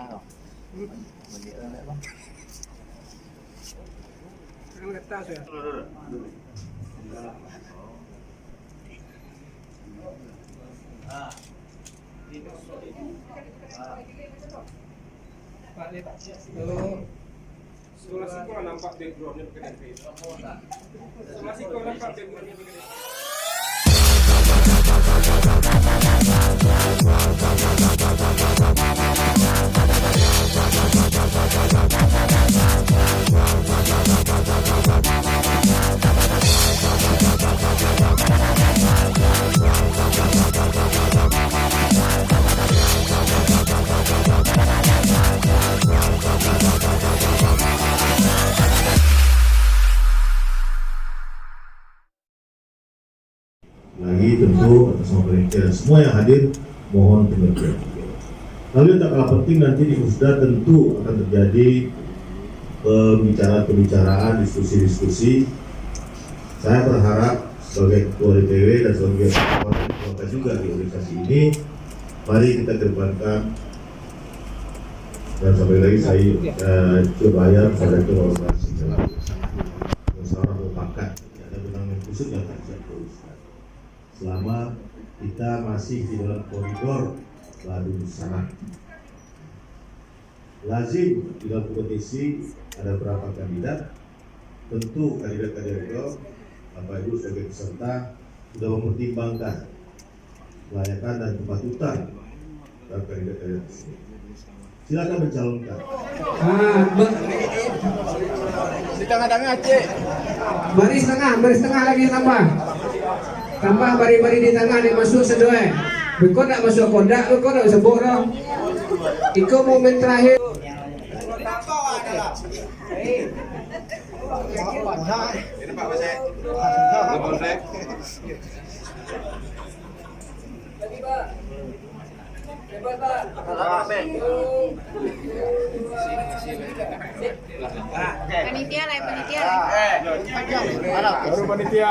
tao. Mình đi ơn đấy bác. Masih kau nampak backgroundnya pakai DP. Masih kau nampak backgroundnya pakai DP. Lagi tentu atas nama panitia dan semua yang hadir mohon pengertian. Lalu yang tak kalah penting nanti di Pusda tentu akan terjadi pembicaraan, diskusi. Saya berharap sebagai ketua DPW dan sebagai ketua juga di organisasi ini, mari kita kedepankan. Dan sampai lagi saya coba kolaborasi dalam musyawarah mufakat. Ada benang khusus yang tak bisa teruskan. Selama kita masih di dalam koridor Ladun Sana. Lazim di dalam kompetisi ada berapa kandidat, tentu kandidat-kandidat itu Bapak Ibu sebagai peserta sudah mempertimbangkan kelayakan dan kepatutan terhadap kandidat-kandidat tersebut. Silakan mencalonkan. Di tengah-tengah cek. Baris tengah lagi tambah bari-bari di tengah nih masuk sedoi. Bekor tak masuk kodak, bekor tak sebut dah. Iko momen terakhir. Ini Pak Basek. Boleh. Panitia lain panitia. Baru panitia.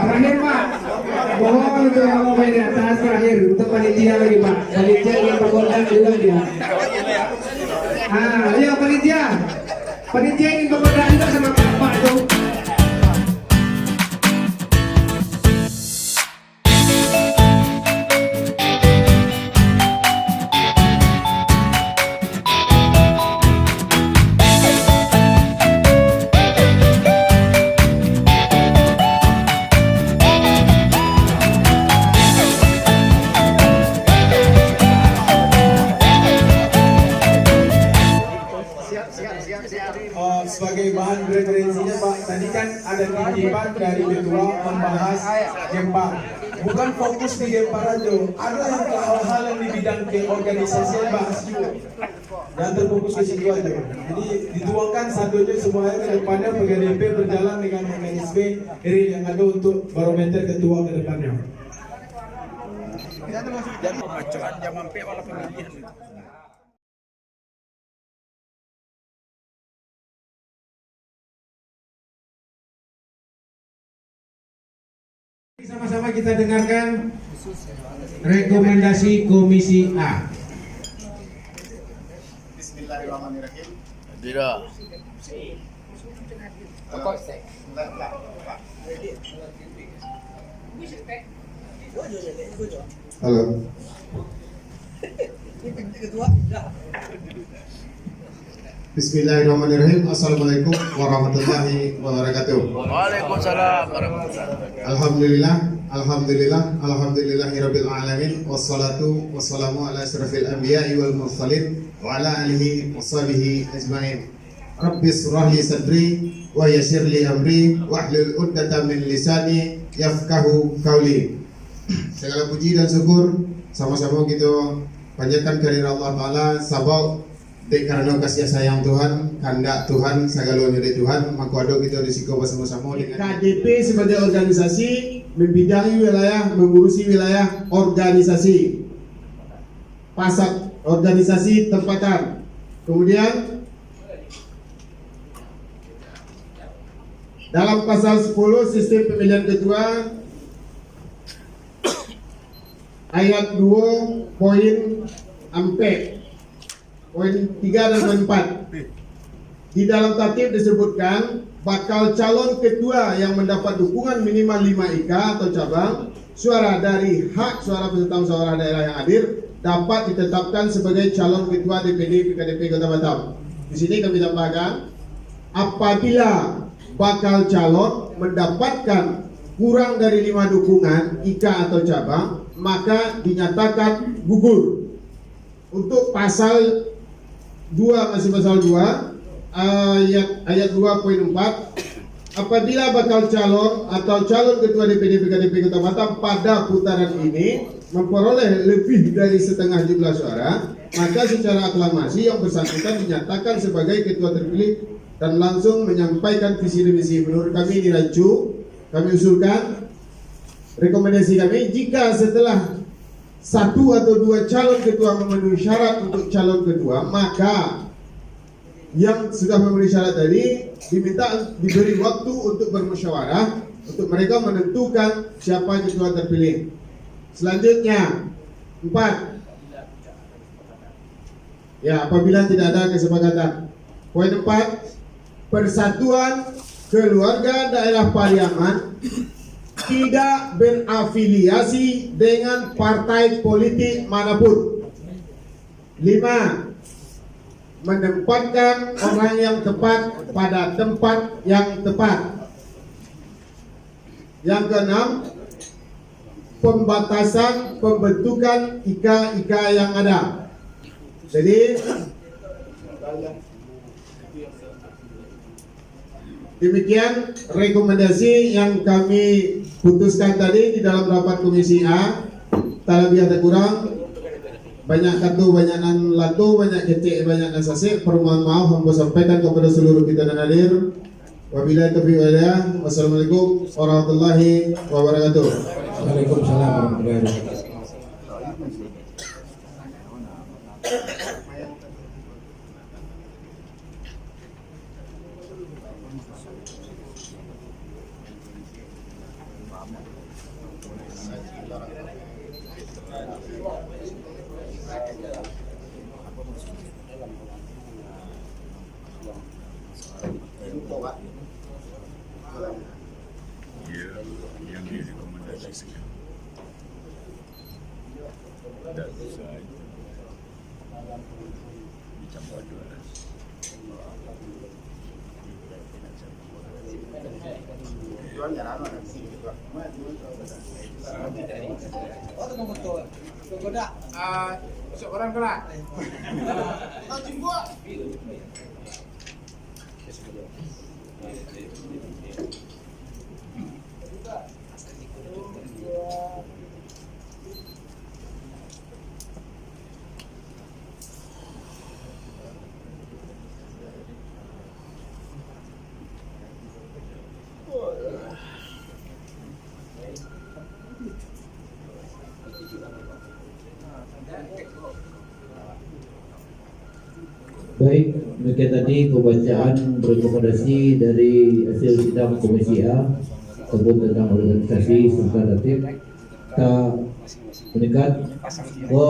Terakhir Pak. Mohon untuk yang mau main di atas terakhir untuk panitia lagi Pak. Panitia yang berkodak juga dia. Ayo panitia. Panitia ingin berkodak juga sama Pak tuh. Sebagai bahan referensinya Pak, tadi kan ada titipan dari ketua membahas Gempar. Bukan fokus di Gempar aja, ada yang hal-hal yang di bidang keorganisasi yang bahas juga. Dan terfokus ke situ aja. Jadi dituangkan satunya semuanya ke depannya PGDP berjalan dengan mekanisme real yang ada untuk barometer ketua ke depannya. Dan pembacaan jam sampai wala pemilihan. Sama-sama kita dengarkan rekomendasi Komisi A. Bismillahirrahmanirrahim. Tidak. Halo. Bismillahirrahmanirrahim. Assalamualaikum warahmatullahi wabarakatuh. Waalaikumsalam warahmatullahi wabarakatuh. Alhamdulillahirabbil alamin wassalatu wassalamu ala asyrafil anbiya'i wal mursalin wa ala alihi washabihi ajmain. Rabbis shrah li sadri wa yassir li amri wahlul 'uqdatam min lisani yafqahu qawli. Segala puji dan syukur sama-sama kita panjatkan kehadirat Allah Taala sabab karena kasih sayang Tuhan, kehendak Tuhan, segala dari Tuhan, maka ada kita risiko bersama-sama dengan KDP sebagai organisasi membidangi wilayah, mengurusi wilayah organisasi, pasar organisasi tempatan. Kemudian dalam pasal 10 sistem pemilihan ketua ayat 2 poin 4, poin 3 dan poin 4. Di dalam tatib disebutkan bakal calon ketua yang mendapat dukungan minimal 5 IK atau cabang suara dari hak suara peserta musyawarah daerah yang hadir dapat ditetapkan sebagai calon ketua DPD PKDP Kota Batam. Di sini kami tambahkan, apabila bakal calon mendapatkan kurang dari 5 dukungan IK atau cabang, maka dinyatakan gugur. Untuk pasal 2, masih pasal 2 ayat 2.4, apabila bakal calon atau calon ketua DPD PKDP Kota Batam pada putaran ini memperoleh lebih dari setengah jumlah suara, maka secara aklamasi yang bersangkutan dinyatakan sebagai ketua terpilih dan langsung menyampaikan visi dan misi. Menurut kami di Rancu, kami usulkan rekomendasi kami, jika setelah 1 atau 2 calon ketua memenuhi syarat untuk calon ketua, maka yang sudah memenuhi syarat tadi diberi waktu untuk bermusyawarah untuk mereka menentukan siapa ketua terpilih. Selanjutnya 4, ya, apabila tidak ada kesepakatan. Poin 4, Persatuan Keluarga Daerah Pariaman tidak berafiliasi dengan partai politik manapun. 5, menempatkan orang yang tepat pada tempat yang tepat. Yang keenam, pembatasan pembentukan IK-IK yang ada. Jadi demikian rekomendasi yang kami putuskan tadi di dalam rapat Komisi A. Tak lebih tak kurang, banyak katu, banyak nan latu, banyak kecek, banyak nan sasik. Permohonan maaf hamba sampaikan kepada seluruh kita dan hadir. Wabillahi taufiq wal hidayah. Wassalamualaikum warahmatullahi wabarakatuh. Waalaikumsalam warahmatullahi wabarakatuh. Yang direkomendasikan dan saya dicampur 12. Seorang kena. Baik, demikian tadi pembacaan rekomendasi dari hasil sidang Komisi A tersebut tentang organisasi serta tertib. Kita meningkat ke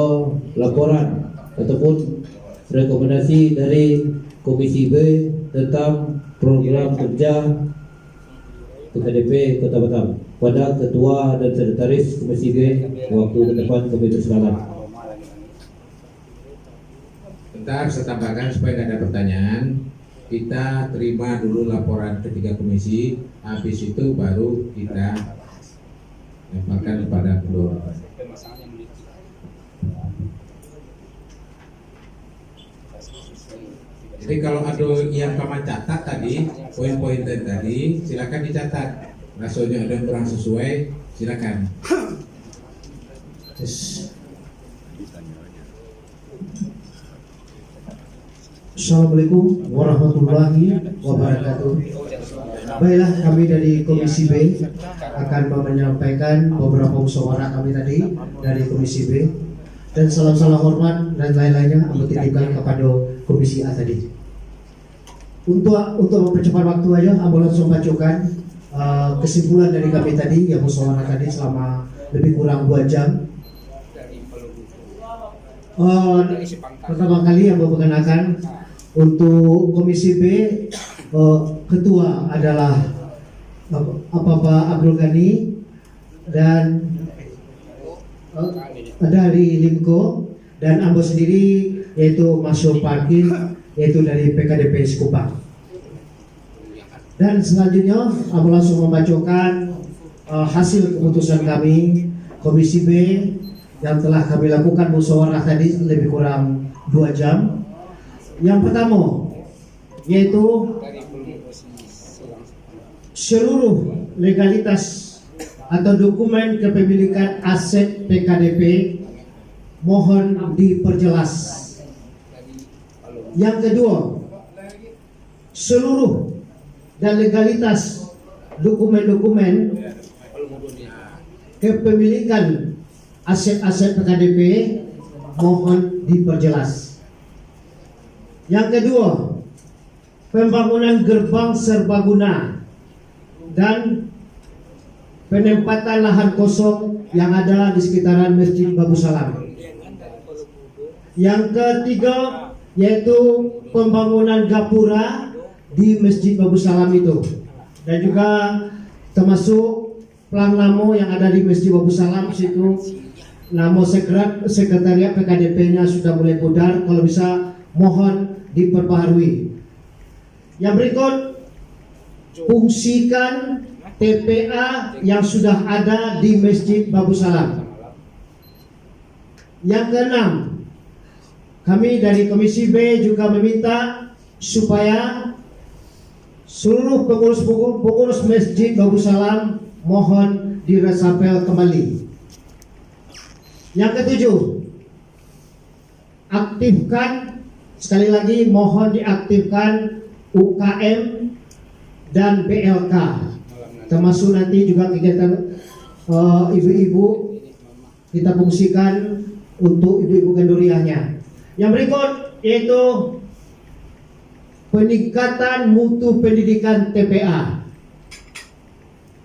laporan ataupun rekomendasi dari Komisi B tentang program kerja PKDP Kota Batam pada Ketua dan Sekretaris Komisi B. Waktu ke depan kami persilakan. Bentar, saya tambahkan supaya tidak ada pertanyaan. Kita terima dulu laporan ketiga komisi, habis itu baru kita lemparkan kepada kedua. Jadi kalau ada yang paman catat tadi, poin-poin tadi, silakan dicatat. Rasanya ada yang kurang sesuai, silakan. Assalamualaikum warahmatullahi wabarakatuh. Baiklah, kami dari Komisi B akan menyampaikan beberapa musyawarah kami tadi dari Komisi B, dan salam-salam hormat dan lain-lainnya kami titipkan kepada Komisi A tadi. Untuk mempercepat waktu aja, aku langsung bacakan kesimpulan dari kami tadi yang musyawarah tadi selama lebih kurang 2 jam. Pertama kali yang memperkenalkan untuk Komisi B, ketua adalah Bapak Abdul Ghani dan dari Limko, dan ambo sendiri yaitu Masuk Parkin yaitu dari PKDP Sekupang. Dan selanjutnya ambo langsung membacakan hasil keputusan kami Komisi B yang telah kami lakukan musyawarah tadi lebih kurang 2 jam. Yang pertama yaitu seluruh legalitas atau dokumen kepemilikan aset PKDP mohon diperjelas. Yang kedua, seluruh dan legalitas dokumen-dokumen kepemilikan aset-aset PKDP mohon diperjelas. Yang kedua, pembangunan gerbang serbaguna dan penempatan lahan kosong yang ada di sekitaran Masjid Babu Salam. Yang ketiga yaitu pembangunan gapura di Masjid Babu Salam itu, dan juga termasuk pelang namo yang ada di Masjid Babu Salam situ. Namo sekretariat PKDP-nya sudah mulai pudar, kalau bisa mohon diperbaharui. Yang berikut, fungsikan TPA yang sudah ada di Masjid Babu Salam. Yang keenam, kami dari Komisi B juga meminta supaya seluruh pengurus Masjid Babu Salam mohon diresapel kembali. Yang ketujuh, aktifkan, sekali lagi mohon diaktifkan UKM dan BLK, termasuk nanti juga kegiatan ibu-ibu kita fungsikan untuk ibu-ibu genduriahnya. Yang berikut yaitu peningkatan mutu pendidikan TPA.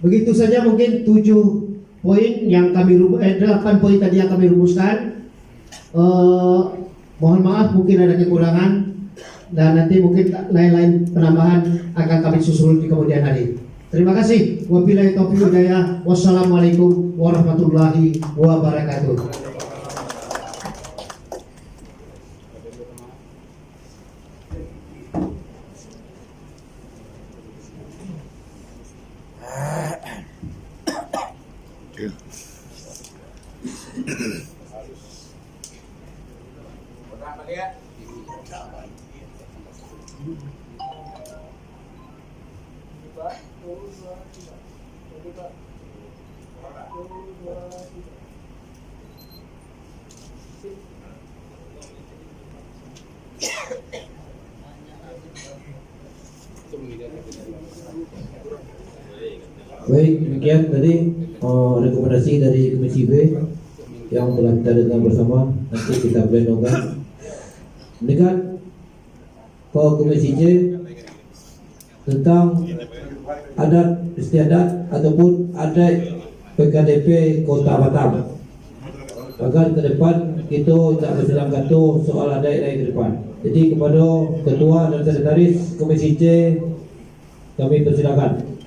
Begitu saja mungkin 7 poin yang kami 8 poin tadi yang kami rumuskan. Mohon maaf mungkin ada kekurangan, dan nanti mungkin lain-lain penambahan akan kami susul di kemudian hari. Terima kasih. Wabillahi taufiq hidayah. Wassalamualaikum warahmatullahi wabarakatuh. Baik, demikian tadi rekomendasi dari Komisi B yang telah kita dengar bersama. Nanti kita plenokan dengan Komisi C tentang adat istiadat ataupun adat PKDP Kota Batam. Agar ke depan kita tidak bersilang kata soal adat lain ke depan. Jadi kepada Ketua dan Sekretaris Komisi C kami persilakan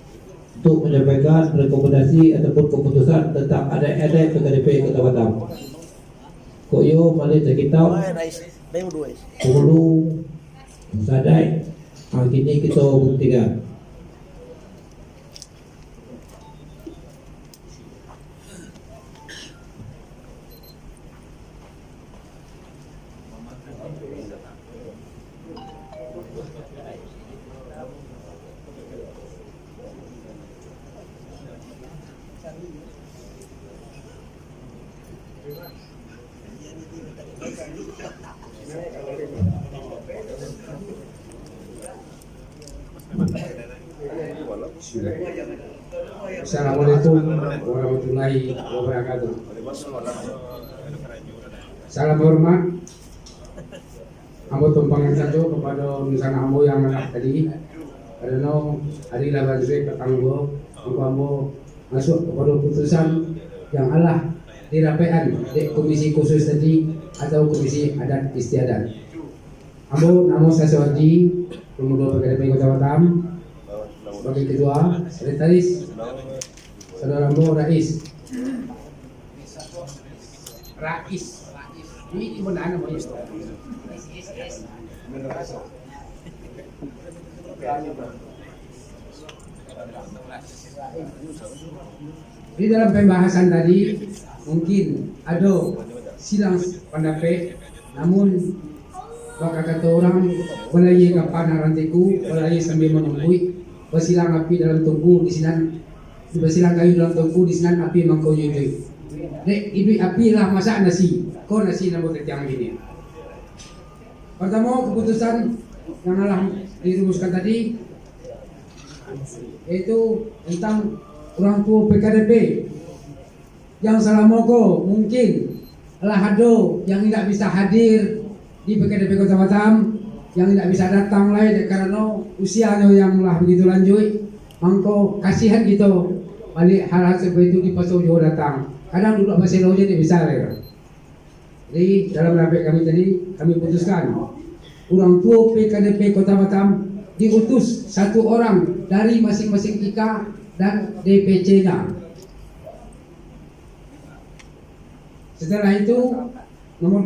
untuk menyampaikan rekomendasi ataupun keputusan tentang adat-adat PKDP Kota Batam. Koyo malih kita perlu sadai kini kita buktikan. Assalamualaikum warahmatullahi wabarakatuh. Salam hormat. Ambo tumpangan saja kepada nusan ambo yang anak tadi. Karena hari labadre petanggo ambo masuk kepada putusan yang Allah dirapean di komisi khusus tadi atau Komisi Adat Istiadat. Ambo namo Saswadi, Pemuda PKDP Kota Batam, sebagai Ketua, Sekretaris, Saudara Ambo Rais. Ini benar nama itu. Di dalam pembahasan tadi mungkin ada silang pendapat, namun bakal kata orang belai kapan rantiku, belai sambil menunggu, bersilang api dalam tungku di sini, bersilang kayu dalam tungku di sini api mangkau nyuju. Dek, ibu api lah masak nasi, kau nasi nama yang gini. Pertama keputusan yang telah dirumuskan tadi yaitu tentang orang tua PKDP yang selama ko mungkin lah ada yang tidak bisa hadir di PKDP Kota Batam, yang tidak bisa datang lain karena usianya yang lah begitu lanjut, mangko kasihan gitu balik hal-hal seperti itu di pasal jauh datang. Kadang duduk masih loja tidak bisa ya. Jadi dalam rapat kami tadi kami putuskan orang tua PKDP Kota Batam diutus satu orang dari masing-masing IKA dan DPC-nya. Setelah itu nomor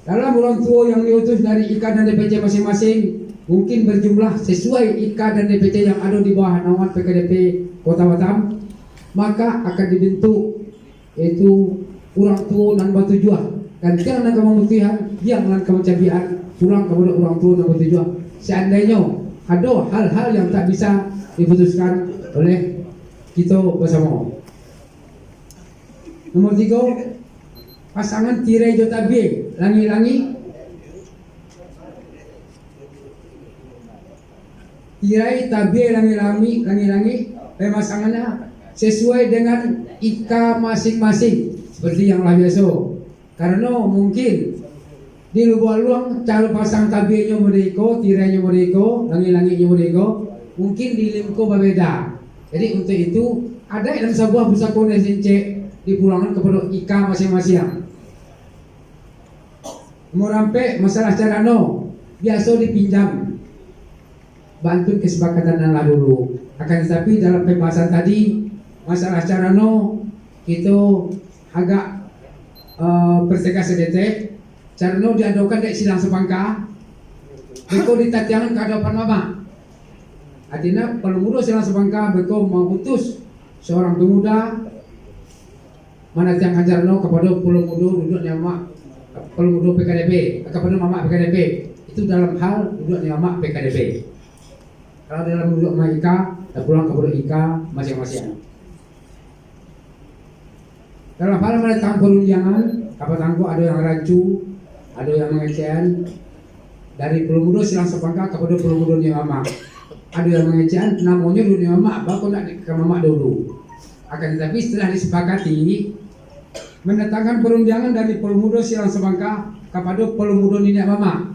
2, dalam orang tua yang diutus dari IKA dan DPC masing-masing mungkin berjumlah sesuai IKA dan DPC yang ada di bawah naungan PKDP Kota Batam, maka akan dibentuk yaitu orang tua dan batu jua, dan tiang dan kemutihan yang dan kemencabian kurang kepada orang tua dan batu jua. Seandainya ada hal-hal yang tak bisa diputuskan oleh kita bersama. Nomor 3, pasangan tirai jota B langi-langi, tirai tabe langi-langi pemasangannya sesuai dengan IKA masing-masing seperti yang lah biasa. Karena mungkin di luar-luar cara pasang tabirnya mereka, tirainya mereka, langi-langinya mereka, mungkin di limko berbeda. Jadi untuk itu ada dalam sebuah pusaka nesince dipulangkan kepada IKA masing-masing. Mau rampe masalah cara biasa dipinjam, bantu kesepakatan dan lah dulu. Akan tetapi dalam pembahasan tadi masalah cara kita agak persekat sedetek. Carno diadokan dari sidang sepangka, beko ditatiangan ke hadapan mama. Artinya pemuda sidang sepangka beko mengutus seorang pemuda mana tiang Jarno kepada pemuda duduknya mak, pemuda PKDP kepada mama PKDP. Itu dalam hal duduknya mak PKDP. Kalau dalam duduk mak IKA, pulang kepada IKA masing-masing. Dalam hal menentang perundangan, apa tangguh ada yang rancu, ada yang mengecehan dari pemuda silang sepangka kepada pemuda mama. Ada yang mengecehan namanya dunia mama, baku nak ke mama dulu. Akan tetapi setelah disepakati mendatangkan perundangan dari pemuda silang sepangka kepada pemuda nenek mama.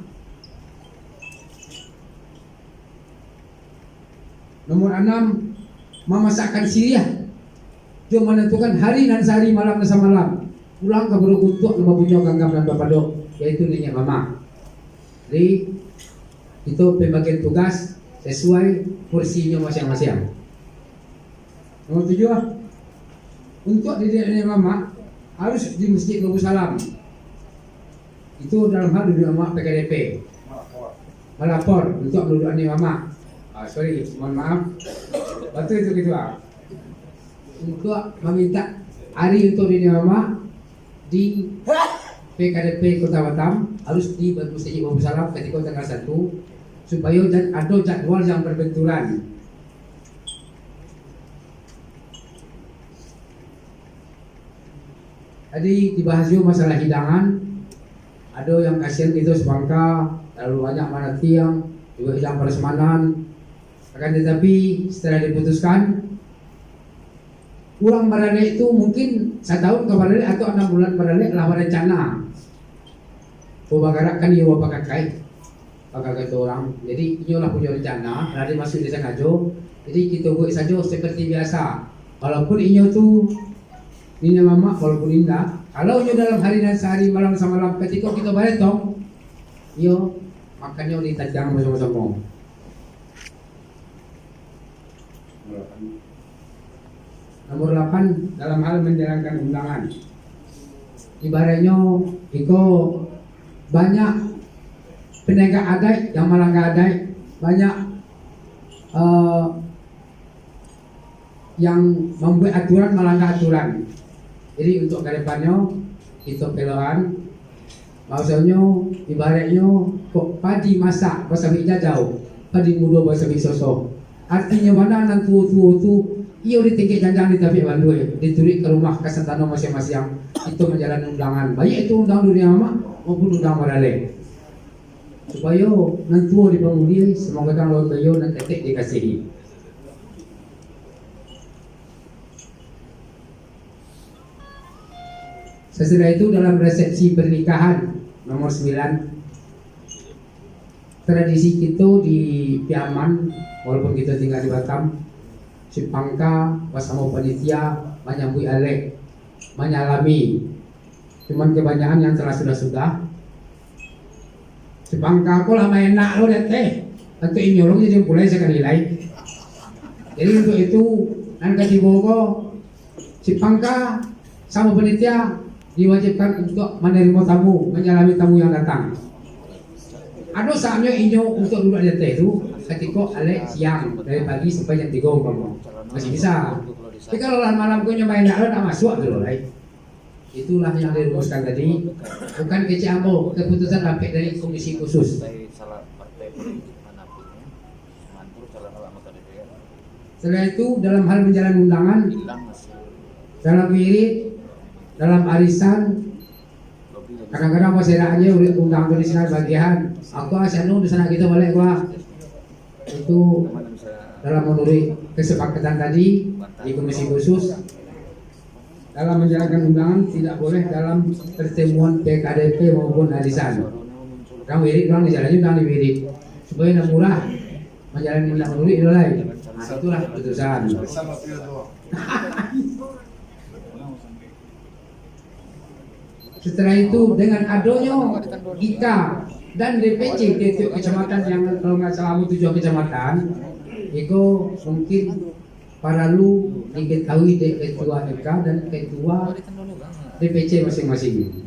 Nomor 6, memasakkan siriah. Dia menentukan hari dan sehari, malam dan malam. Pulang kepada untuk mempunyai ganggam dan bapadok, yaitu nenek mama. Jadi itu pembagian tugas sesuai porsinya masing-masing. Nomor 7, untuk nenek mama harus di masjid Babu Salam. Itu dalam hal duduk mama PKDP. Melapor untuk duduk nenek mama. Mohon maaf. Betul itu kedua. Untuk meminta hari untuk nenek mama di PKDP Kota Batam harus di Masjid Babu Salam ketika tanggal 1 supaya ada jadwal yang berbenturan. Tadi dibahas juga masalah hidangan. Ada yang kasihan itu sepangka terlalu banyak mana tiang juga hidang prasmanan. Akan tetapi setelah diputuskan uang barane itu mungkin 1 tahun ke barane atau 6 bulan barane lah rencana. Pembakaran kan iya bapak kakai, bapak kata orang. Jadi ini lah punya rencana. Nanti masuk desa ngajo. Jadi kita buat saja seperti biasa. Walaupun ini tu Ini mama walaupun indah. Kalau nyo dalam hari dan sehari malam sama malam ketika kita baretong, yo makannya ditajang bersama-sama. Nomor 8 dalam hal menjalankan undangan. Ibaratnya iko banyak penegak adat yang melanggar adat, banyak yang membuat aturan melanggar aturan. Jadi untuk ke depannya kita peloan maksudnya ibaratnya kok padi masak bahasa bija jauh, padi muda bahasa sosok. Artinya mana nan tua tu iyo ditinggi janjang di tapi bandui diturik ke rumah kesentano masing-masing itu menjalani undangan baik itu undang dunia mama maupun undang marale supaya nan tua dipamuli semoga kang lawan bayo nan tetek dikasihi. Sesudah itu dalam resepsi pernikahan nomor 9 tradisi kita di Piaman walaupun kita tinggal di Batam si pangka bersama panitia menyambut alek menyalami cuman kebanyakan yang telah sudah si pangka aku lama enak lo lihat untuk inyolong jadi mulai sekali lagi jadi untuk itu nanti dibawa si pangka sama panitia diwajibkan untuk menerima tamu menyalami tamu yang datang. Ada saatnya inyo untuk duduk di atas itu ketika alek siang dari pagi sampai jam 3 umpama masih bisa. Tapi kalau malam punya main nak tak masuk dulu lah. Itulah yang dirumuskan tadi. Bukan kecambo keputusan rapat dari komisi khusus. Setelah itu dalam hal menjalankan undangan, dalam wirid, dalam arisan. Kadang-kadang masyarakat aja udah undang di sana bagian. Aku asal di sana kita balik gua. Itu dalam menurut kesepakatan tadi di komisi khusus dalam menjalankan undangan tidak boleh dalam pertemuan PKDP maupun arisan. Orang wirid orang di jalannya undang di wirid supaya murah menjalani undang menurut itu lain. Nah itulah keputusan. Setelah itu dengan adanya IKA dan DPC di kecamatan yang kalau nggak salah 7 kecamatan itu mungkin para lu diketahui ketua IKA dan ketua DPC masing-masing.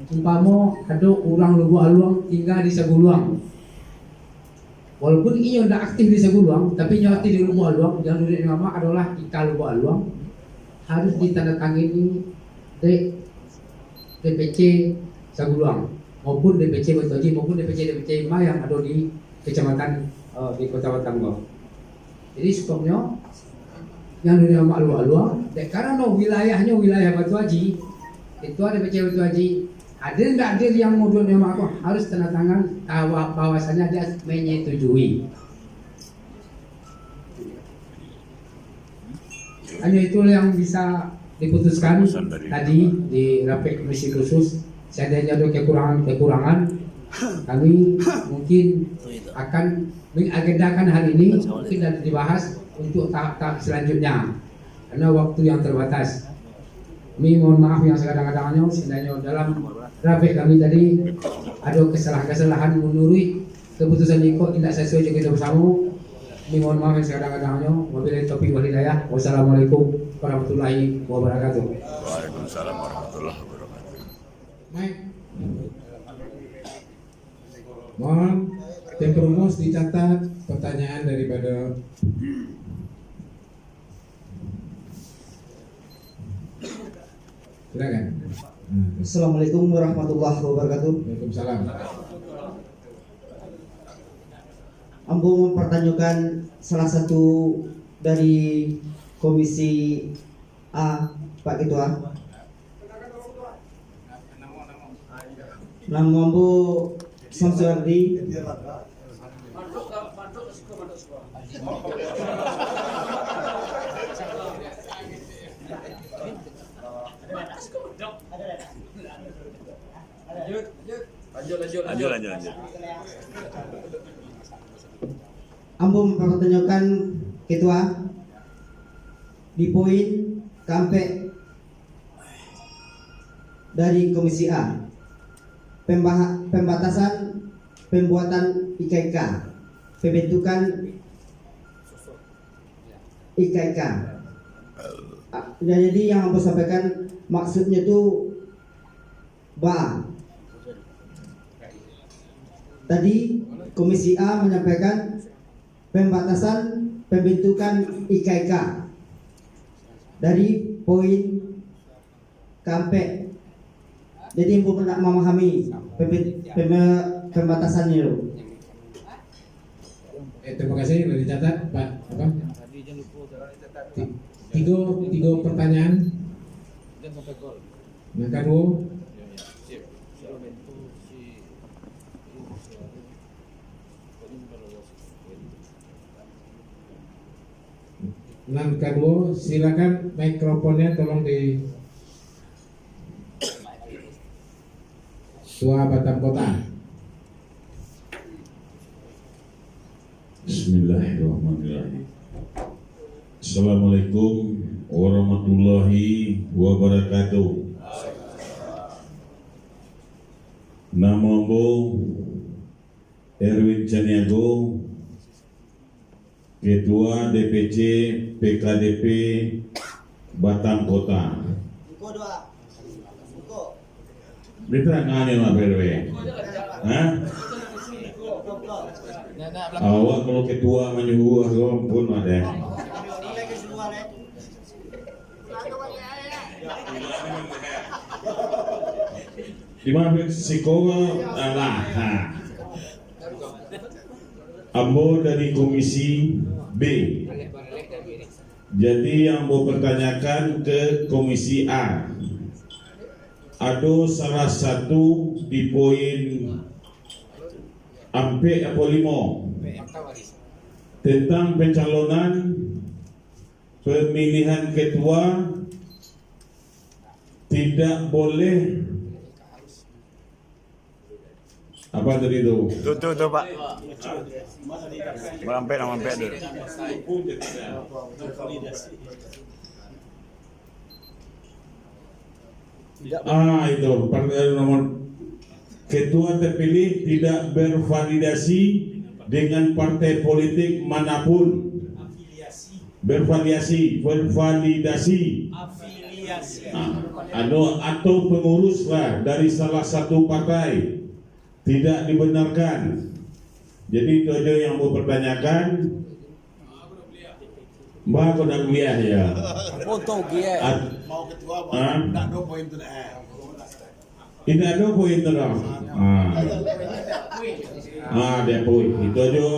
Umpama ada orang lugu aluang tinggal di Saguluang. Walaupun ia tidak aktif di Saguluang, tapi ia aktif di lugu aluang. Yang duduk nama adalah IKA lugu aluang harus ditandatangani DPC Saguluang maupun DPC Betoji maupun DPC Ma yang ada di kecamatan di Kota Batam. Jadi stoknya yang dunia malu-malu, karena wilayahnya wilayah Batu Haji, itu ada DPC Batu Haji. Hadir tidak hadir yang mau dunia aku harus tanda tangan bahwasannya dia menyetujui. Hanya itulah yang bisa diputuskan tadi di rapat komisi khusus. Seandainya ada kekurangan kami mungkin akan mengagendakan hal ini mungkin dan dibahas untuk tahap-tahap selanjutnya karena waktu yang terbatas. Kami mohon maaf yang sekadang-kadangnya seandainya dalam rapat kami tadi ada kesalahan-kesalahan menurut keputusan IKO tidak sesuai dengan kita bersama. Kami mohon maaf yang sekadang-kadangnya. Wabillahi taufiq wal hidayah. Wassalamualaikum warahmatullahi wabarakatuh. Waalaikumsalam warahmatullahi wabarakatuh. Baik. Mohon tim perumus dicatat pertanyaan daripada silakan. Assalamualaikum warahmatullahi wabarakatuh. Waalaikumsalam. Ambo mempertanyakan salah satu dari komisi A, Pak Ketua. Nama Ambo Samsuardi. Lanjut. Ambo mempertanyakan Ketua di poin sampai dari Komisi A, pembatasan pembuatan IKK, pembentukan IKK. Jadi yang Ambo sampaikan maksudnya itu tadi Komisi A menyampaikan pembatasan pembentukan IKK dari poin sampai. Jadi Ibu pernah memahami pembatasannya. Terima kasih, sudah dicatat Pak. Apa? Tiga pertanyaan. Maka dua. Nan kedua, silakan mikrofonnya tolong di Tua Batam Kota. Bismillahirrahmanirrahim. Assalamualaikum warahmatullahi wabarakatuh. Nama Bo Erwin Caniago, Ketua DPC PKDP Batam Kota. Diterangkan Pak RW. Hah? Awak kalau ketua menyuruh pun ada. Di mana psikoga lah. Ambo dari Komisi B. Jadi yang mau pertanyakan ke Komisi A. Ada salah satu di poin ampe apa 5 tentang pencalonan pemilihan ketua tidak boleh apa tadi itu? Tuh Pak. Mampet dulu. Itu pertanyaan nomor ketua terpilih tidak bervalidasi dengan partai politik manapun. Bervalidasi. Atau pengurus lah dari salah satu partai tidak dibenarkan. Jadi itu aja yang mau pertanyakan. Mbak aku nak kuliah ya. Mau ketua tidak ada poin tu dah. Tidak ada poin tu dah. Dia poin. Itu aja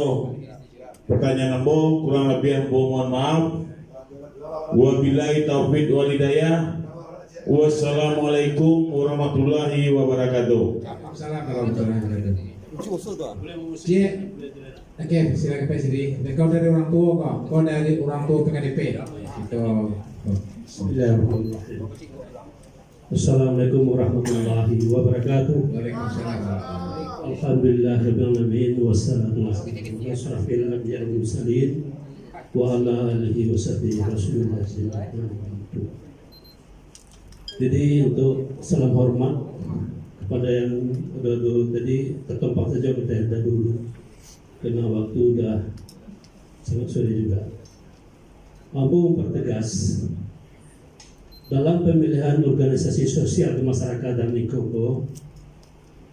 pertanyaan Ambo, kurang lebih Ambo mohon maaf. Wabillahi taufik wal hidayah. Wassalamualaikum warahmatullahi wabarakatuh. Assalamualaikum warahmatullahi wabarakatuh. Oke, silakan Pak Sidi. Kau dari orang tua kau dari orang tua PKDP. Itu. Assalamualaikum warahmatullahi wabarakatuh. Waalaikumsalam. Alhamdulillahirabbil alamin wassalatu wassalamu ala asyrafil anbiya'i wal mursalin wa ala alihi washabihi rasulillah. Jadi untuk salam hormat kepada yang tadi tertempat saja bertanya dulu karena waktu sudah sangat sore juga. Mampu mempertegas dalam pemilihan organisasi sosial kemasyarakatan dan Nikobo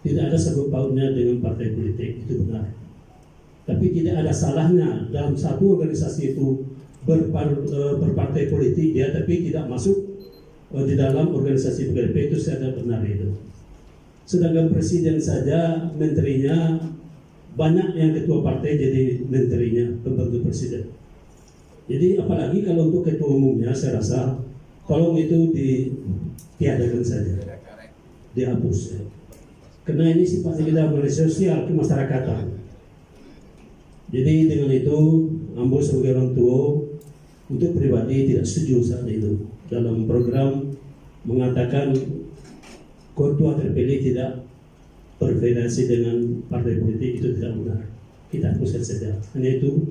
tidak ada sangkut pautnya dengan partai politik, itu benar. Tapi tidak ada salahnya dalam satu organisasi itu berpartai politik dia, tapi tidak masuk di dalam organisasi PKDP, itu saya ada benar itu. Sedangkan presiden saja menterinya banyak yang ketua partai jadi menterinya, pembantu presiden. Jadi apalagi kalau untuk ketua umumnya saya rasa tolong itu ditiadakan saja, dihapus. Karena ini sifatnya kita organisasi sosial kemasyarakatan. Jadi dengan itu Ambo sebagai orang tua untuk pribadi tidak setuju saat itu dalam program mengatakan ketua terpilih tidak berfederasi dengan partai politik, itu tidak benar. Kita hapuskan saja. Hanya itu,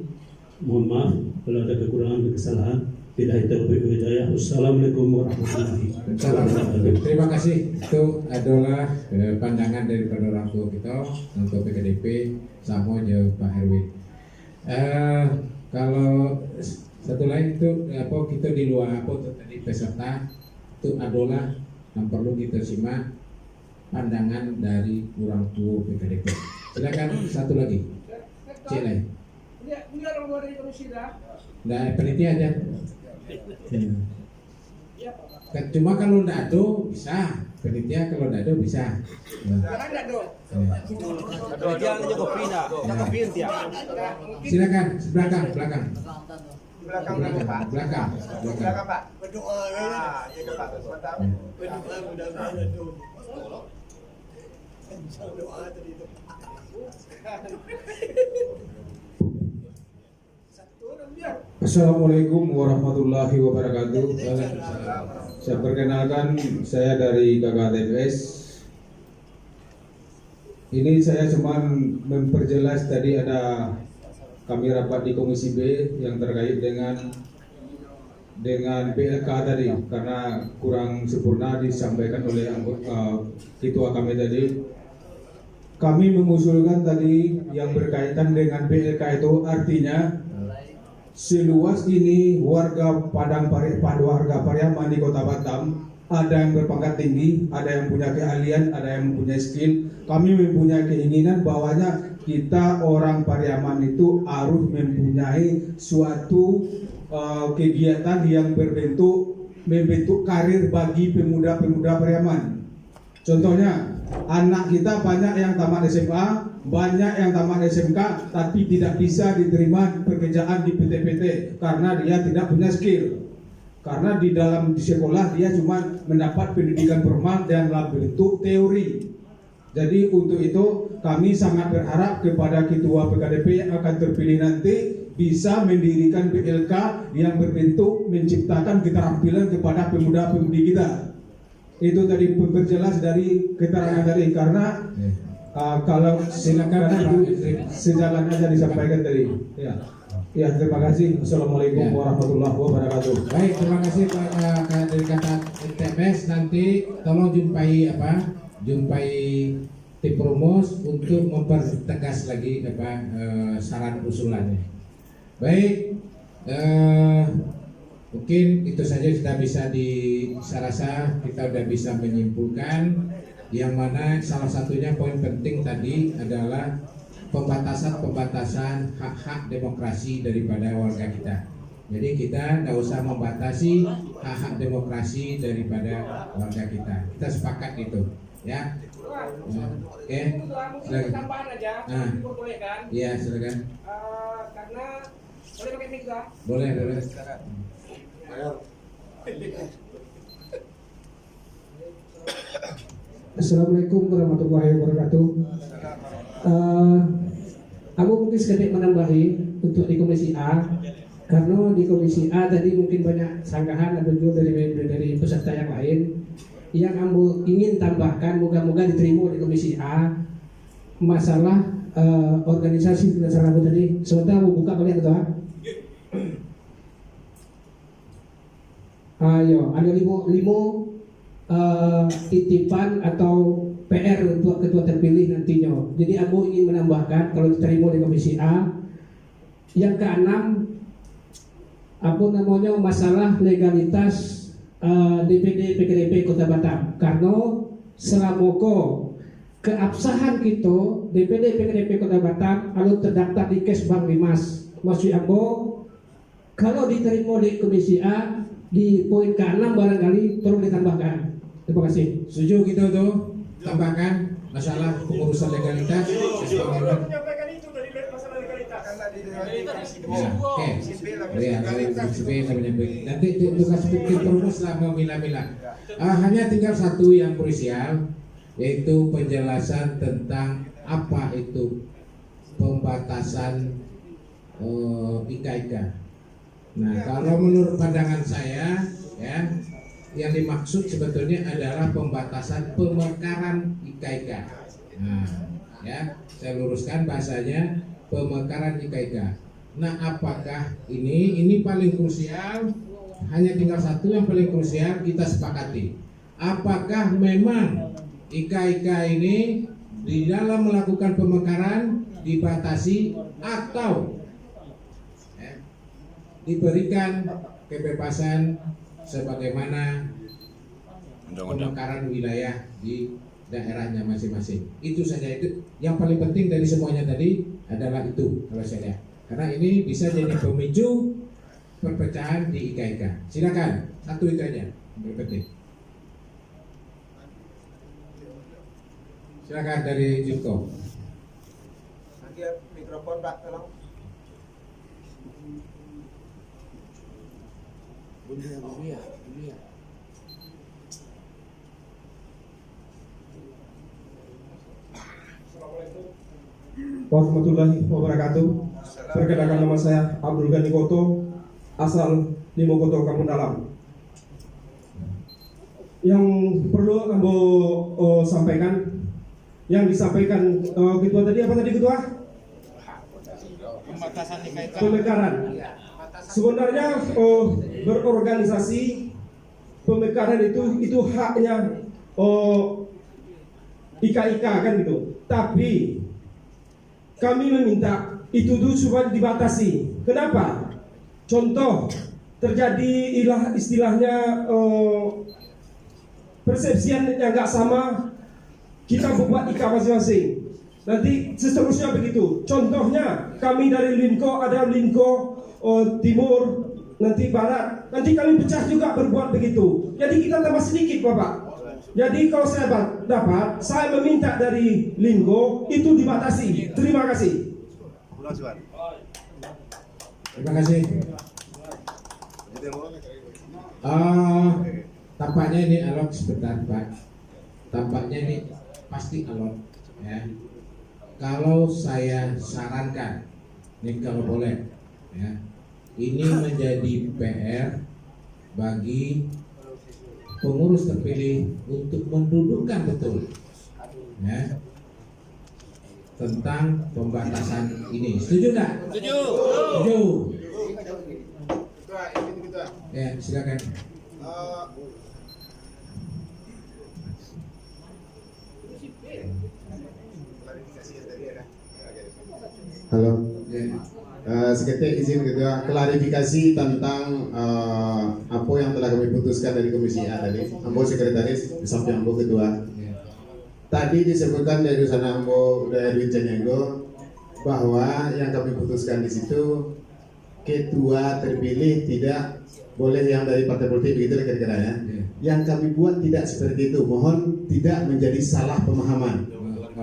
mohon maaf kalau ada kekurangan dan kesalahan. Billahi taufiq wal hidayah. Wassalamualaikum warahmatullahi wabarakatuh. Terima kasih. Itu adalah pandangan daripada orang tua kita untuk PKDP sama jauh Pak Herwin. Kalau satu lain itu apa kita di luar apa tadi peserta itu adalah yang perlu kita simak pandangan dari orang tua PKDP. Silakan satu lagi. Cile. Ini orang luar dari komisi dah. Nah, peneliti aja. Cuma kalau tidak ada bisa, peneliti kalau tidak ada bisa. Jangan ada dong. Jangan aja kopi nak, kopi dia. Silakan belakang. Belakang Belakang. Pak. Berdoa ya. Ya Pak. Mantap. Berdoa mudah-mudahan ada. Doa tadi itu. Assalamualaikum warahmatullahi wabarakatuh. Saya perkenalkan, saya dari KKTPS. Ini saya cuma memperjelas tadi ada kami rapat di Komisi B yang terkait dengan PLK tadi karena kurang sempurna disampaikan oleh ketua kami tadi. Kami mengusulkan tadi yang berkaitan dengan PLK itu artinya seluas ini warga warga Pariaman di Kota Batam, ada yang berpangkat tinggi, ada yang punya keahlian, ada yang punya skill. Kami mempunyai keinginan bahwanya kita orang Pariaman itu harus mempunyai suatu kegiatan yang membentuk karir bagi pemuda-pemuda Pariaman. Contohnya, anak kita banyak yang tamat SMA, banyak yang tamat SMK, tapi tidak bisa diterima pekerjaan di PT-PT karena dia tidak punya skill. Karena di dalam sekolah dia cuma mendapat pendidikan formal dan dalam bentuk teori. Jadi untuk itu kami sangat berharap kepada ketua PKDP yang akan terpilih nanti bisa mendirikan PLK yang berbentuk menciptakan keterampilan kepada pemuda-pemudi kita. Itu tadi memperjelas dari keterangan tadi karena kalau silakan sejalan aja disampaikan tadi. Ya, terima kasih. Assalamualaikum warahmatullahi wabarakatuh. Baik, terima kasih Pak dari kata TPS. Nanti tolong jumpai tim promos untuk mempertegas lagi saran usulannya. Baik. Mungkin itu saja sudah bisa saya rasa kita sudah bisa menyimpulkan yang mana salah satunya poin penting tadi adalah pembatasan hak-hak demokrasi daripada warga kita. Jadi kita tidak usah membatasi hak-hak demokrasi daripada warga kita. Kita sepakat itu, ya. Oke. Silakan. Tambahan aja, boleh kan? Iya, silakan. Karena boleh pakai mic nggak? Boleh. Assalamualaikum warahmatullahi wabarakatuh. Aku mungkin sedikit menambahi untuk di Komisi A, karena di Komisi A tadi mungkin banyak sanggahan dan juga dari peserta yang lain yang aku ingin tambahkan, moga-moga diterima di Komisi A masalah organisasi berdasarkan aku tadi. Sebentar aku buka kalian ketua. Ayo, ada limo titipan atau PR untuk ketua terpilih nantinya. Jadi aku ingin menambahkan kalau diterima di Komisi A, yang keenam masalah legalitas DPD PKDP Kota Batam. Karena selama keabsahan kita DPD PKDP Kota Batam lalu terdaftar di Kesbang Limas. Maksud aku kalau diterima di Komisi A di poin ke-6 barangkali tolong ditambahkan. Terima kasih. Setuju kita tuh tambahkan masalah pengurusan legalitas. Menyampaikan itu dari masalah legalitas. Oke. Ya, nanti tugas tim promos lah memilah-milah. Hanya tinggal satu yang krusial, yaitu penjelasan tentang apa itu pembatasan IKIK. Nah, kalau menurut pandangan saya, ya, yang dimaksud sebetulnya adalah pembatasan pemekaran IKIK. Nah, ya, saya luruskan bahasanya pemekaran IKIK. Nah, apakah ini paling krusial hanya tinggal satu yang paling krusial kita sepakati. Apakah memang IKIK ini di dalam melakukan pemekaran dibatasi atau diberikan kebebasan sebagaimana pemekaran wilayah di daerahnya masing-masing. Itu saja, itu yang paling penting dari semuanya tadi adalah itu kalau saya lihat. Karena ini bisa jadi pemicu perpecahan di IKIK. Silakan, satu itu aja yang paling penting. Silakan dari Jumko. Nanti mikrofon Pak, tolong. Warahmatullahi wabarakatuh. Perkenalkan, nama saya Abdul Ghani Koto, asal Limokoto, Kampung Dalam. Yang perlu ambo sampaikan, yang disampaikan ketua tadi, apa tadi ketua? Pemekaran. Sebenarnya berorganisasi pemekaran itu haknya IKIK kan gitu. Tapi kami meminta itu dulu supaya dibatasi. Kenapa? Contoh terjadi istilahnya persepsian yang nggak sama, kita membuat IKA masing-masing. Nanti seterusnya begitu. Contohnya kami dari Linko, ada Linko Timur, nanti Barat, nanti kami pecah juga berbuat begitu. Jadi kita tambah sedikit, Bapak. Jadi kalau saya dapat, saya meminta dari Linko itu dibatasi. Terima kasih. Terima kasih. Tampaknya ini alot sebentar, Pak. Tampaknya ini pasti alot, ya. Kalau saya sarankan, ini kalau boleh, ya, ini menjadi PR bagi pengurus terpilih untuk mendudukkan betul, ya, tentang pembatasan ini. Setuju nggak? Setuju. Setuju. Ya, silakan. Halo. Seketik izin ketua klarifikasi tentang apa yang telah kami putuskan dari Komisi A tadi. Ambo sekretaris, sampai Ambo ketua. Tadi disebutkan dari sana Ambo dari Canyenggo bahwa yang kami putuskan di situ ketua terpilih tidak boleh yang dari partai politik, begitu kira-kira ya. Yang kami buat tidak seperti itu. Mohon tidak menjadi salah pemahaman.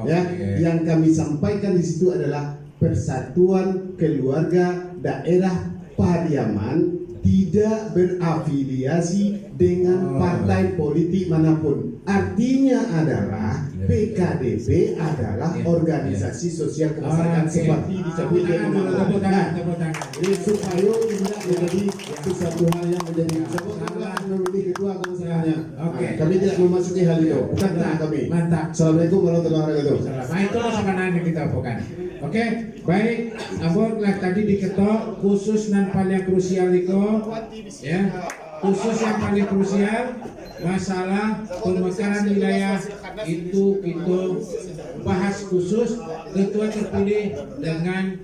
Ya, yang kami sampaikan di situ adalah Persatuan Keluarga Daerah Pariaman tidak berafiliasi dengan partai politik manapun. Artinya adalah PKDB adalah organisasi sosial kemasyarakatan seperti disebut Jadi supaya tidak menjadi sesuatu hal yang menjadi memilih ketua komisionernya. Kami tidak memasuki hal itu. Bukan kami. Mantap. Assalamualaikum warahmatullahi wabarakatuh. Nah, itu sebenarnya kita bukan. Oke, baik. Abang tadi diketok khusus dan paling krusial itu, ya, khusus yang paling krusial masalah pemekaran wilayah itu bahas khusus ketua terpilih dengan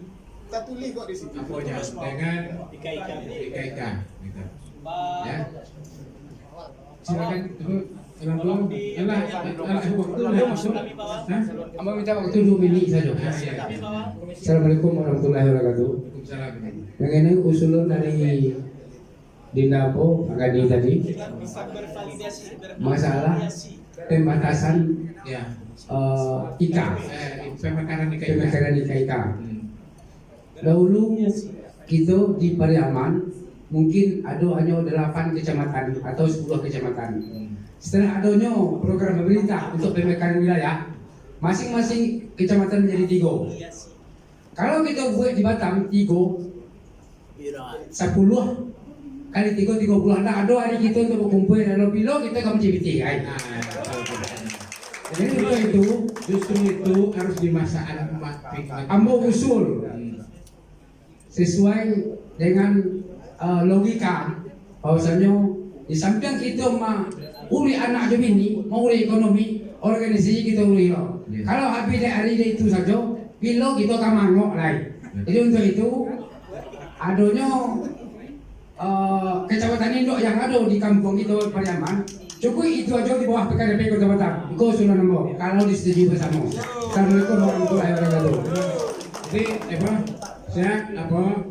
apanya, dengan IKIK, gitu. Ya. Silakan minta waktu 2 menit saja. Assalamualaikum warahmatullahi wabarakatuh. Yang ini usulan dari Dindapo Agadi tadi masalah pembatasan pemekaran IKIK. Dahulu kita di Pariaman mungkin ada hanya 8 kecamatan atau 10 kecamatan. Setelah adanya program pemerintah untuk pemekaran wilayah, masing-masing kecamatan menjadi 3. Kalau kita buat di Batam 3, 10 kali 3 30. Nah, ada hari kita untuk berkumpul dalam pilo kita kamu CBT kan. Jadi justru itu harus dimasakan ambo usul sesuai dengan logika bahwasanya di samping kita uli anak je bini, mau uli ekonomi, organisasi kita uli lo. Kalau habis dari hari itu saja, pilo kita akan mangok lagi. Jadi untuk itu adanya kecamatan induk yang ada di kampung itu Pariaman, cukup itu aja di bawah PKDP Kota Batam. Kau sudah nombor kalau disetujui bersama. Assalamualaikum warahmatullahi wabarakatuh. Jadi saya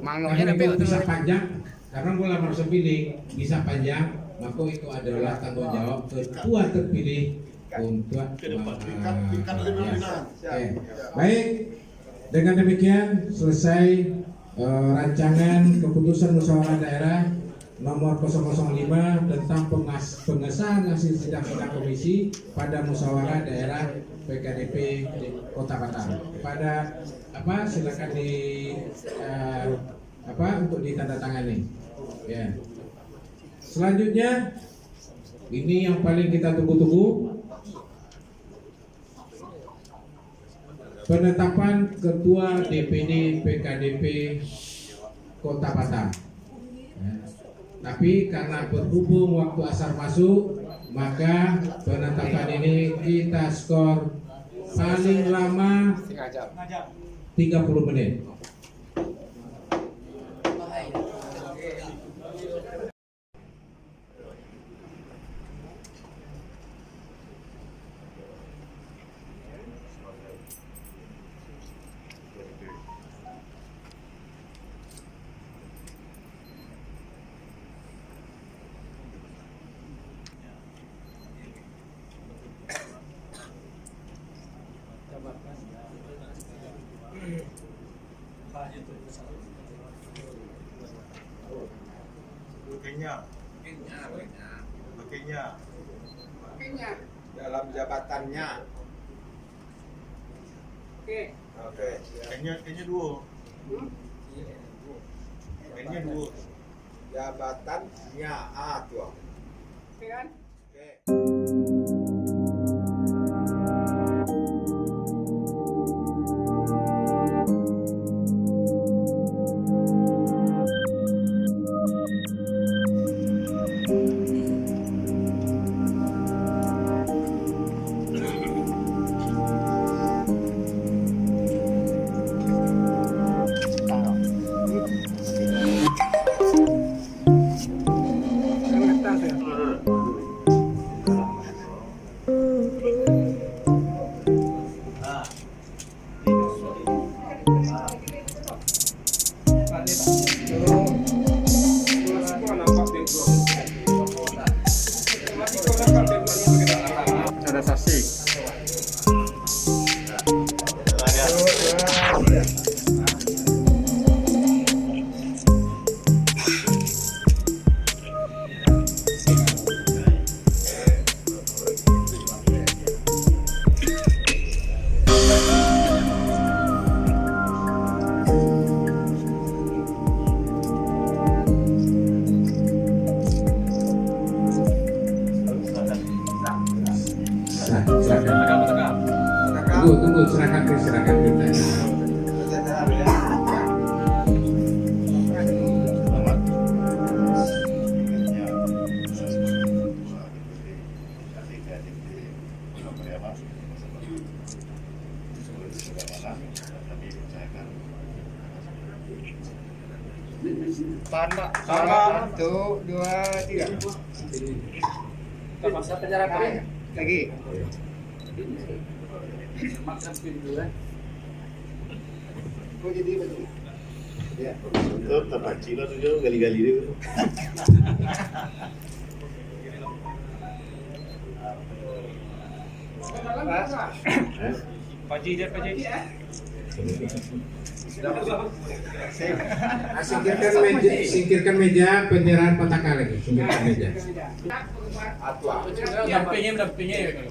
mangoknya bisa panjang karena mulai merasa pilih bisa panjang, maka itu adalah tanggung jawab ketua terpilih untuk baik. Dengan demikian selesai rancangan keputusan musyawarah daerah nomor 005 tentang pengesahan hasil sidang komisi pada musyawarah daerah PKDP Kota Batam. Kepada silakan untuk ditandatangani. Ya. Selanjutnya ini yang paling kita tunggu-tunggu, penetapan Ketua DPD PKDP Kota Batam. Ya. Tapi karena berhubung waktu asar masuk, maka penetapan ini kita skor paling lama 30 menit. Makanya dalam jabatannya. Oke. Kayaknya dua. Kayaknya dua. Jabatannya tuh. Oke kan? Oke. Ada saksi. Tunggu, silakan kita. Sama. 1, 2, 3. Masa penjara Lagi. Makan pintu kan? Kok jadi begini? Ya. Itu terpaci lah tuh gali-gali dia. Paji dia. Singkirkan meja, penderian petakan lagi. Singkirkan meja. Mendampingi.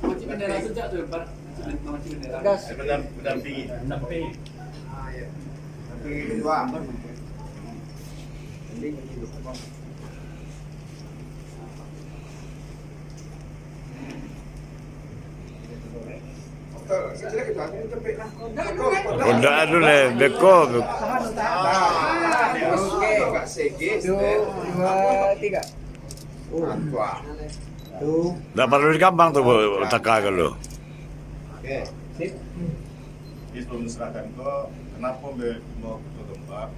Bendera sejak tuh, Mendampingi. Udah aduh nih, beko. Oke. 3. Tak perlu gampang tuh teka kalau. Oke. Sip. Jadi sebelum diserahkan kok, kenapa mau ketua tempat?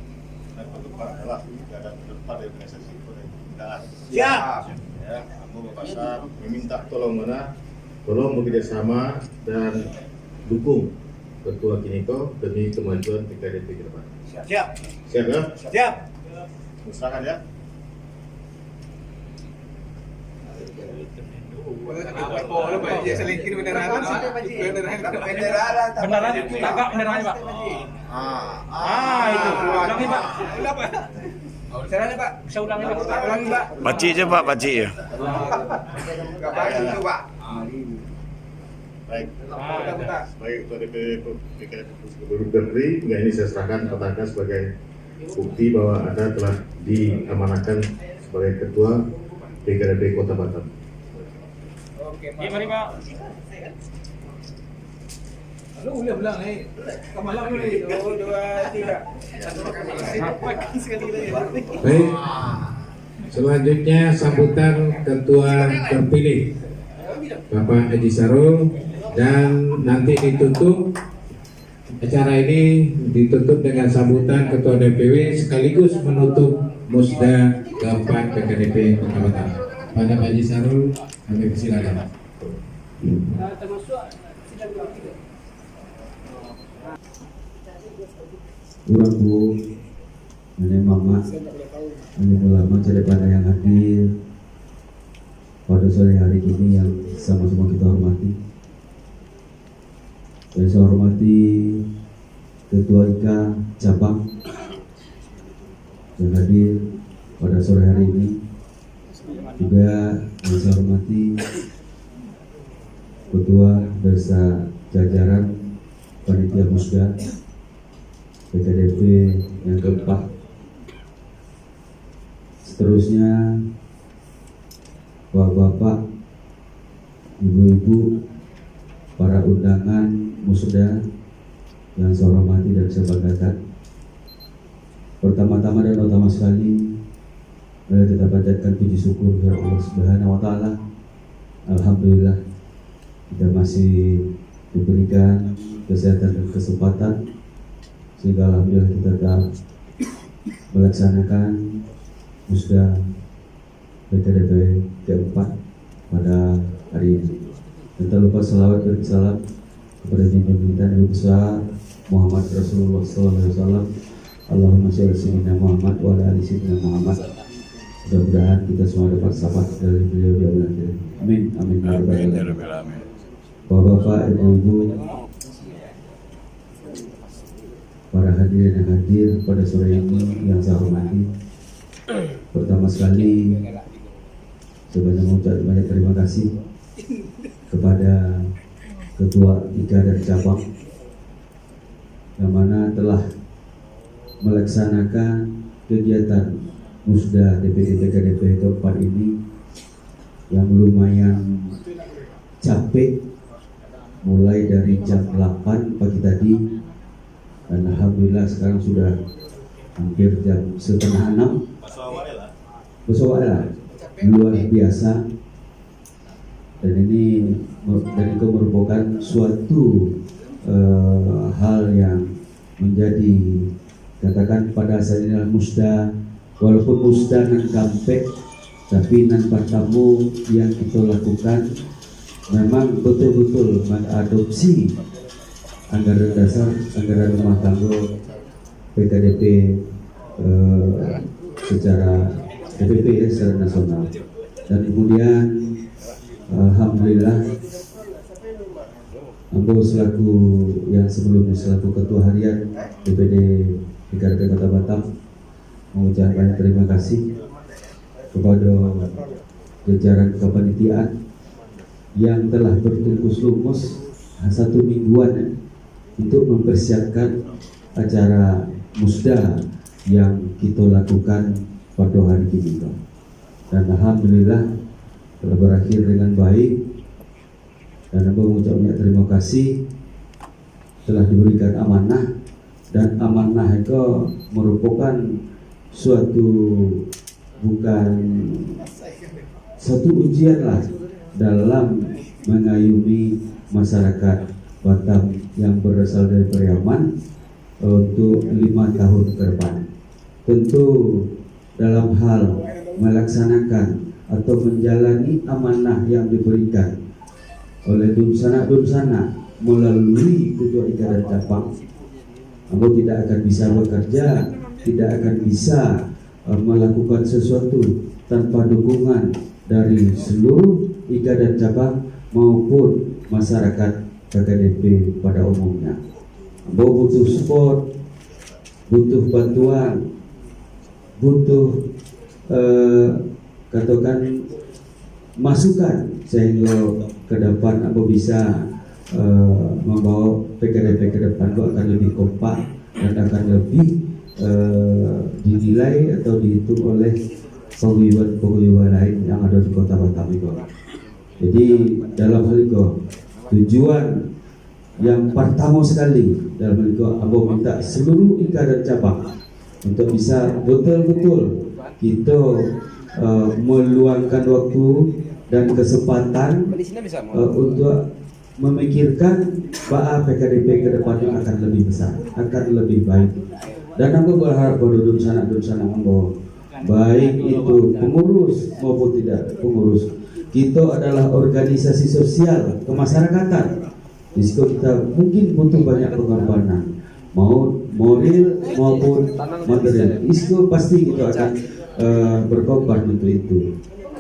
Dan ketua tempat adalah ada tempat dari organisasi tidak. Siap. Ya, kamu Bapak Pasar meminta tolong bekerjasama dan dukung Ketua Kiniko demi kemajuan PKDP ke depan. Siap. Siap ya? Siap. Silakan ya. Beneran, tangkap beneran Pak. Itu. Ulangi Pak. Caranya Pak, bisa ulangi Pak. Ulangi Pak. Paci aja Pak, paci ya. Pak. Baik. Baik, Ketua DPP PKDP Gubernur ini saya serahkan kepada sebagai bukti bahwa Anda telah diamanahkan sebagai Ketua PKDP Kota Batam. Oke, mari Pak. Lu udah bilang nih, kemalam lu nih. 1, 2, 3. Baik. Selanjutnya sambutan Ketua terpilih Bapak Haji Sarul, dan nanti ditutup acara ini ditutup dengan sambutan Ketua DPW sekaligus menutup musda keempat PKDP Kota Batam. Pada Pak Haji Sarul, kami persilakan. Kurang Bu, ini Mama, ini ulama daripada yang hadir pada sore hari ini yang sama-sama kita hormati. Saya hormati Ketua IKA Cabang yang hadir pada sore hari ini. Juga saya hormati Ketua beserta jajaran Panitia Musda PKDP yang keempat. Seterusnya Bapak-bapak, ibu-ibu, para undangan musda yang saya hormati dan saya banggakan. Pertama-tama dan utama sekali, mari kita panjatkan puji syukur kepada Allah Subhanahu wa taala. Alhamdulillah kita masih diberikan kesehatan dan kesempatan sehingga alhamdulillah kita dapat melaksanakan musda PKDP keempat pada hari ini. Dan tak lupa salawat dan salam kepada junjungan kita Nabi besar Muhammad Rasulullah SAW. Allahumma sholli ala sayyidina Muhammad wa ala ali sayyidina Muhammad. Mudah-mudahan kita semua dapat syafaat dari beliau di akhir hayat. Amin. Amin. Amin. Bapak-bapak, ibu-ibu, para hadirin yang hadir pada sore ini yang saya hormati. Pertama sekali sebanyak mengucapkan banyak terima kasih kepada Ketua IKA dan Cabang yang mana telah melaksanakan kegiatan musda DPD PKDP keempat ini yang lumayan capek mulai dari jam 8 pagi tadi dan alhamdulillah sekarang sudah hampir jam 5:30. Bersoalnya luar biasa, dan ini merupakan suatu hal yang menjadi katakan pada saat ini musda, walaupun musda nan kampek tapi nan pertama yang kita lakukan memang betul-betul mengadopsi anggaran dasar, anggaran rumah tangga PKDP secara DPP secara nasional. Dan kemudian alhamdulillah Ambo selaku yang sebelumnya selaku Ketua Harian DPD PKDP Kota Batam mengucapkan terima kasih kepada jajaran kepanitiaan yang telah bertungkus lumus 1 mingguan untuk mempersiapkan acara musda yang kita lakukan pada hari ini. Dan alhamdulillah telah berakhir dengan baik. Dan Anda mengucapkan terima kasih telah diberikan amanah, dan amanah itu merupakan suatu bukan satu ujian lah dalam mengayomi masyarakat Batam yang berasal dari Pariaman untuk 5 tahun ke depan. Tentu dalam hal melaksanakan atau menjalani amanah yang diberikan oleh Dunsana melalui Ketua Ikatan Cabang, Ambo tidak akan bisa bekerja, tidak akan bisa melakukan sesuatu tanpa dukungan dari seluruh Ikatan Cabang maupun masyarakat PKDP pada umumnya. Ambo butuh support, butuh bantuan, butuh katakan masukan sehingga ke depan Ambo bisa membawa PKDP ke depan itu akan lebih kompak dan akan lebih dinilai atau dihitung oleh pegawai lain yang ada di Kota Batam itu. Jadi dalam hal itu tujuan yang pertama sekali dalam hal itu Ambo minta seluruh ikatan cabang untuk bisa betul-betul kita meluangkan waktu dan kesempatan untuk memikirkan bahwa PKDP ke depannya akan lebih besar, akan lebih baik. Dan Ambo berharap pada Dunsana Ambo, baik itu pengurus maupun tidak pengurus, kita adalah organisasi sosial kemasyarakatan. Di situ kita mungkin butuh banyak pengorbanan, mau moral maupun material. Di situ pasti kita akan berkorban untuk itu.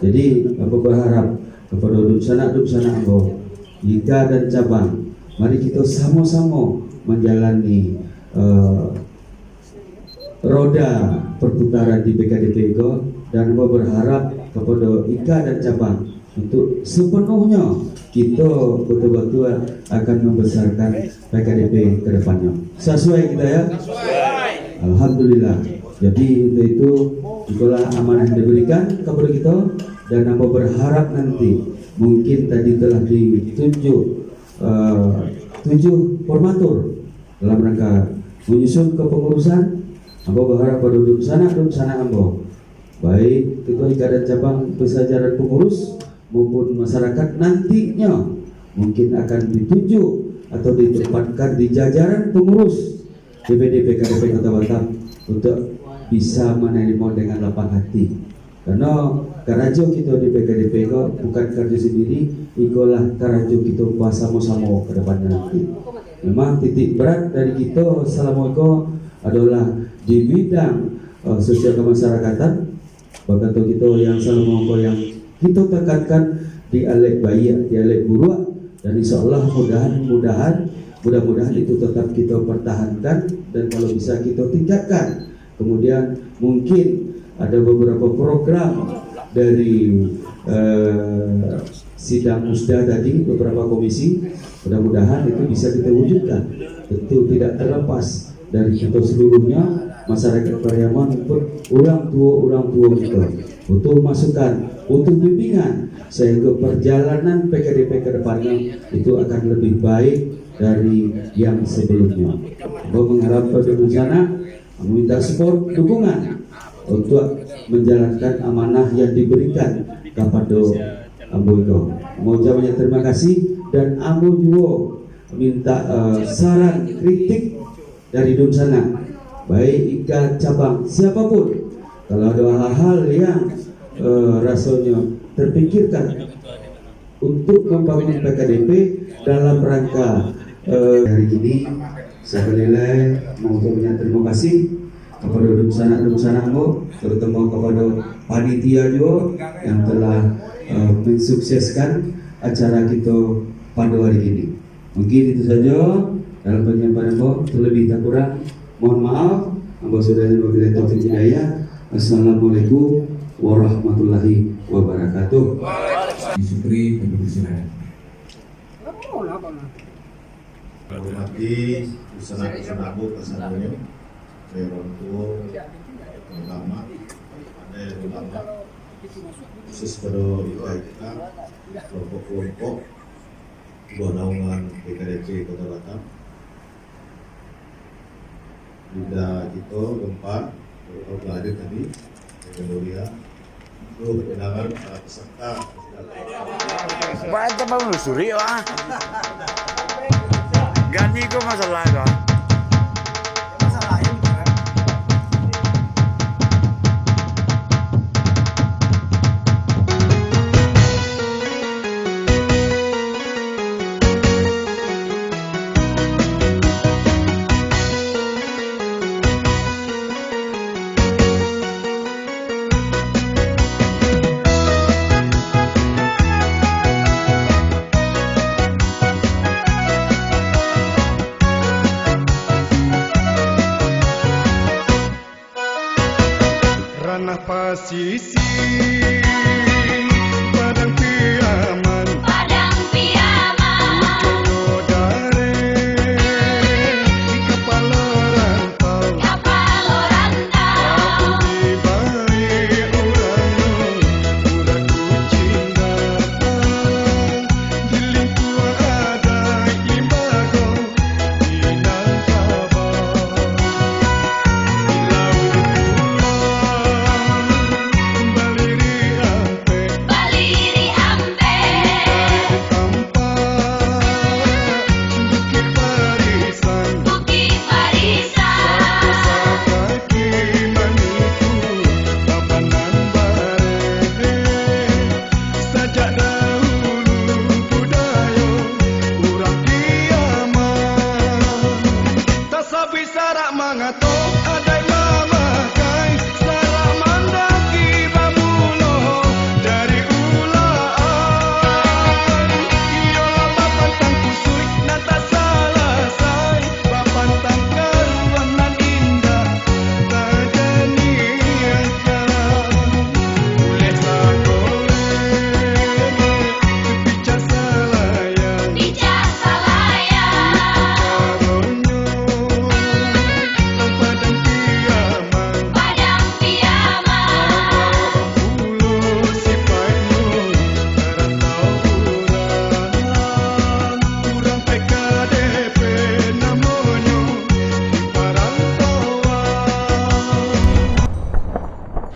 Jadi Ambo berharap kepada Dunsana Ambo, Ika dan cabang, mari kita sama-sama menjalani roda perputaran di PKDP itu, dan Ambo berharap kepada Ika dan cabang untuk sepenuhnya kita betul-betul akan membesarkan PKDP ke depannya. Sesuai kita ya? Alhamdulillah. Jadi itu itulah amanah yang diberikan kepada kita, dan Ambo berharap nanti mungkin tadi telah ditunjuk 7 formatur dalam rangka menyusun kepengurusan. Ambo berharap pada Dunsana Ambo, baik Ketua Ikatan Cabang Pesajaran Pengurus maupun masyarakat nantinya mungkin akan ditunjuk atau ditempatkan di jajaran pengurus DPD PKDP Kota Batam untuk bisa menerima dengan lapang hati. Karena karajo kita di PKDP itu bukan kerja sendiri, itulah karajo kita bersama-sama ke depannya nanti. Memang titik berat dari kita selama itu adalah di bidang sosial kemasyarakatan. Bahkan kita yang selama yang kita tekankan di alek bayi, di alek buruk, dan insya Allah mudah-mudahan itu tetap kita pertahankan, dan kalau bisa kita tingkatkan. Kemudian mungkin ada beberapa program dari sidang musda tadi, beberapa komisi, mudah-mudahan itu bisa kita wujudkan. Tentu tidak terlepas dari kita seluruhnya, masyarakat Pariaman maupun orang tua kita butuh masukan, butuh bimbingan, sehingga perjalanan PKDP ke depannya itu akan lebih baik dari yang sebelumnya. Saya mengharap pada Dunsana meminta support, dukungan untuk menjalankan amanah yang diberikan kepada Ambo itu. Mau ucapkan terima kasih, dan Ambo juga minta saran kritik dari Dunsana, baik Ika cabang siapapun, kalau ada hal-hal yang rasanya terpikirkan untuk membangun PKDP dalam rangka hari ini, saya menilai mau ucapkan terima kasih kepada Dunsana Ambo, terutama kepada panitia juga yang telah mensukseskan acara kita pada hari ini. Mungkin itu saja dalam penyampaian Ambo, terlebih tak kurang mohon maaf. Ambo sudah wabillahi taufiq hidayah. Assalamualaikum warahmatullahi wabarakatuh. Supri Kepolisian. Hormati Dunsana Ambo kesananya, orang tua, ulama, ada yang ulama, khusus pada kita, kelompok-kelompok buah naungan PKDP Kota Batam. Bida kita gempa Kalau telah hadir tadi, yang mulia, untuk perkenalkan para peserta. Baik, kita menelusuri, wah. Gani kok masalah kan?